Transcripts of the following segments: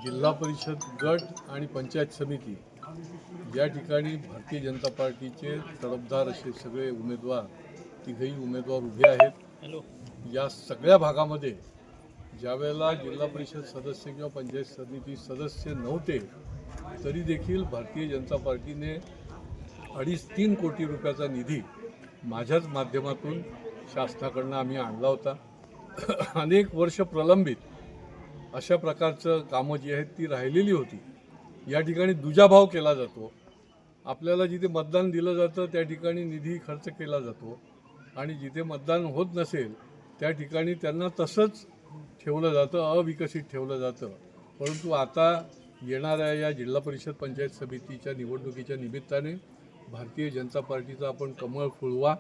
जिल्हा परिषद गट आणि पंचायत समिती या ठिकाणी भारतीय जनता पार्टीचे तडफदार असे सगळे उमेदवार तिघही उमेदवार उभे आहेत। या सगळ्या भागामध्ये ज्यावेळेला जिल्हा परिषद सदस्य किंवा पंचायत समिती सदस्य नव्हते तरी देखील भारतीय जनता पार्टीने 2.5-3 कोटी रुपयाचा निधी माझ्याच माध्यमातून शासनाकडून आम्ही आणला होता। अनेक वर्ष प्रलंबित अशा प्रकारचं कामं जी आहेत ती राहिलेली होती। या ठिकाणी दुजाभाव केला जातो, आपल्याला जिथे मतदान दिलं जातं त्या ठिकाणी निधी खर्च केला जातो आणि जिथे मतदान होत नसेल त्या ठिकाणी त्यांना तसंच ठेवलं जातं, अविकसित ठेवलं जातं। परंतु आता येणाऱ्या या जिल्हा परिषद पंचायत समितीच्या निवडणुकीच्या निमित्ताने भारतीय जनता पार्टीचा आपण कमळ फुलवा।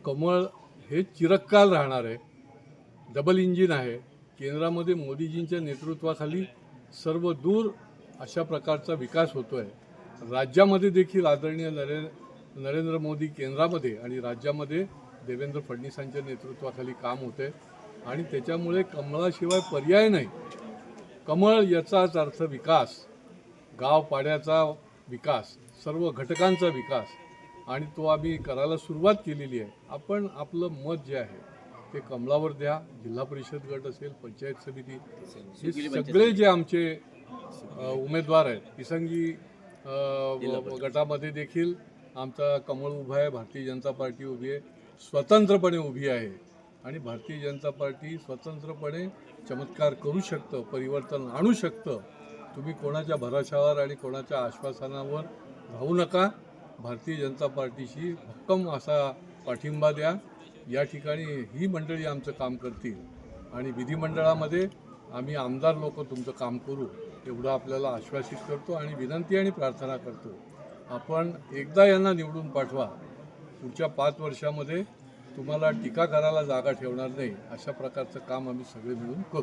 कमळ हे चिरकाल राहणार आहे, डबल इंजिन आहे। केंद्रामध्ये मोदीजींच्या नेतृत्वाखाली सर्व दूर अशा प्रकारचा विकास होतो आहे। राज्यामध्ये देखील आदरणीय नरेंद्र मोदी केंद्रामध्ये आणि राज्यामध्ये देवेंद्र फडणवीसांच्या नेतृत्वाखाली काम होते आणि त्याच्यामुळे कमळाशिवाय पर्याय नाही। कमळ याचाच अर्थ विकास, गाव पाड्याचा विकास, सर्व घटकांचा विकास आणि तो आम्ही करायला सुरुवात केलेली आहे। आपण आपलं मत जे आहे ते कमळावर द्या। जिल्हा परिषद गट असेल, पंचायत समिती, हे सगळे जे आमचे उमेदवार आहेत, तिसंगी गटामध्ये देखील आमचा कमळ उभा आहे, भारतीय जनता पार्टी उभी आहे, स्वतंत्रपणे उभी आहे आणि भारतीय जनता पार्टी स्वतंत्रपणे चमत्कार करू शकतं, परिवर्तन आणू शकतं। तुम्ही कोणाच्या भरोशावर आणि कोणाच्या आश्वासनावर राहू नका। भारतीय जनता पार्टीशी भक्कम असा पाठिंबा द्या। या ठिकाणी ही मंडळी आमचं काम करतील आणि विधिमंडळामध्ये आम्ही आमदार लोक तुमचं काम करू एवढं आपल्याला आश्वासित करतो आणि विनंती आणि प्रार्थना करतो। आपण एकदा यांना निवडून पाठवा, पुढच्या 5 वर्षामध्ये तुम्हाला टीका करायला जागा ठेवणार नाही, अशा प्रकारचं काम आम्ही सगळे मिळून करू।